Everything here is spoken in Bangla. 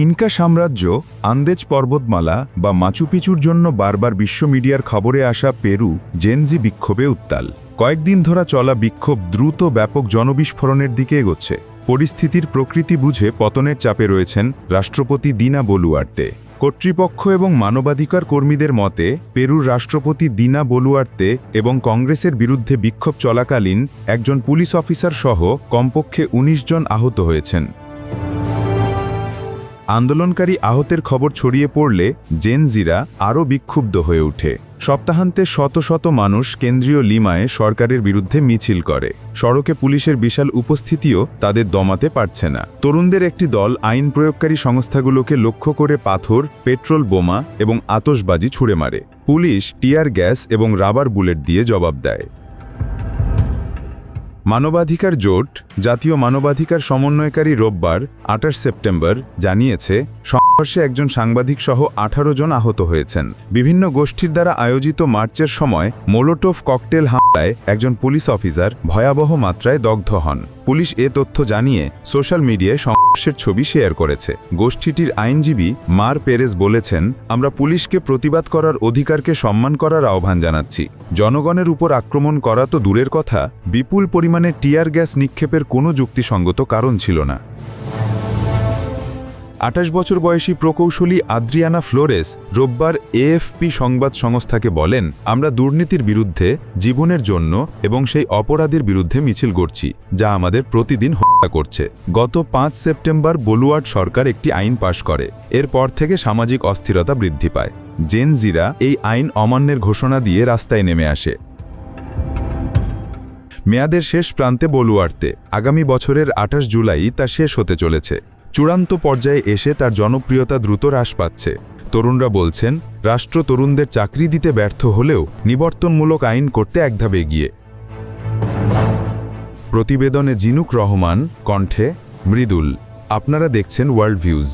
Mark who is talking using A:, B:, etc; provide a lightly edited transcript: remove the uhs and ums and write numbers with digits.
A: ইনকা সাম্রাজ্য, আন্দেজ পর্বতমালা বা মাচু পিচুর জন্য বারবার বিশ্ব মিডিয়ার খবরে আসা পেরু জেনজি বিক্ষোভে উত্তাল। কয়েকদিন ধরা চলা বিক্ষোভ দ্রুত ব্যাপক জনবিস্ফোরণের দিকে এগোচ্ছে। পরিস্থিতির প্রকৃতি বুঝে পতনের চাপে রয়েছেন রাষ্ট্রপতি দিনা বলুয়ার্তে। কর্তৃপক্ষ এবং মানবাধিকার কর্মীদের মতে পেরুর রাষ্ট্রপতি দিনা বলুয়ার্তে এবং কংগ্রেসের বিরুদ্ধে বিক্ষোভ চলাকালীন একজন পুলিশ অফিসার সহ কমপক্ষে ১৯ জন আহত হয়েছেন। আন্দোলনকারী আহতের খবর ছড়িয়ে পড়লে জেনজিরা আরও বিক্ষুব্ধ হয়ে ওঠে। সপ্তাহান্তে শত শত মানুষ কেন্দ্রীয় লিমায় সরকারের বিরুদ্ধে মিছিল করে। সড়কে পুলিশের বিশাল উপস্থিতিও তাদের দমাতে পারছে না। তরুণদের একটি দল আইন প্রয়োগকারী সংস্থাগুলোকে লক্ষ্য করে পাথর, পেট্রোল বোমা এবং আতশবাজি ছুড়ে মারে। পুলিশ টিয়ার গ্যাস এবং রাবার বুলেট দিয়ে জবাব দেয়। মানবাধিকার জোট, জাতীয় মানবাধিকার সমন্বয়কারী রোববার ২৮ সেপ্টেম্বর জানিয়েছে, সংঘর্ষে একজন সাংবাদিক সহ ১৮ জন আহত হয়েছেন। বিভিন্ন গোষ্ঠীর দ্বারা আয়োজিত মার্চের সময় মোলোটোভ ককটেল হামলায় একজন পুলিশ অফিসার ভয়াবহ মাত্রায় দগ্ধ হন। পুলিশ এ তথ্য জানিয়ে সোশ্যাল মিডিয়ায় সংঘর্ষের ছবি শেয়ার করেছে। গোষ্ঠীটির আইনজীবী মার পেরেজ বলেছেন, আমরা পুলিশকে প্রতিবাদ করার অধিকারকে সম্মান করার আহ্বান জানাচ্ছি। জনগণের উপর আক্রমণ করা তো দূরের কথা, বিপুল পরিমাণে টিয়ার গ্যাস নিক্ষেপের কোনো যুক্তিসঙ্গত কারণ ছিল না। ২৮ বছর বয়সী প্রকৌশলী আদ্রিয়ানা ফ্লোরেস রোববার এএফপি সংবাদ সংস্থাকে বলেন, আমরা দুর্নীতির বিরুদ্ধে, জীবনের জন্য এবং সেই অপরাধের বিরুদ্ধে মিছিল করছি, যা আমাদের প্রতিদিন হত্যা করছে। গত ৫ সেপ্টেম্বর বলুয়ার্ট সরকার একটি আইন পাশ করে। এরপর থেকে সামাজিক অস্থিরতা বৃদ্ধি পায়। জেনজিরা এই আইন অমান্যের ঘোষণা দিয়ে রাস্তায় নেমে আসে। মেয়াদের শেষ প্রান্তে বলুয়ার্তে আগামী বছরের ২৮ জুলাই তা শেষ হতে চলেছে। চূড়ান্ত পর্যায়ে এসে তার জনপ্রিয়তা দ্রুত হ্রাস পাচ্ছে। তরুণরা বলছেন, রাষ্ট্র তরুণদের চাকরি দিতে ব্যর্থ হলেও নিবর্তনমূলক আইন করতে একধাপ এগিয়ে। প্রতিবেদনে জিনুক রহমান, কণ্ঠে মৃদুল। আপনারা দেখছেন ওয়ার্ল্ড ভিউজ।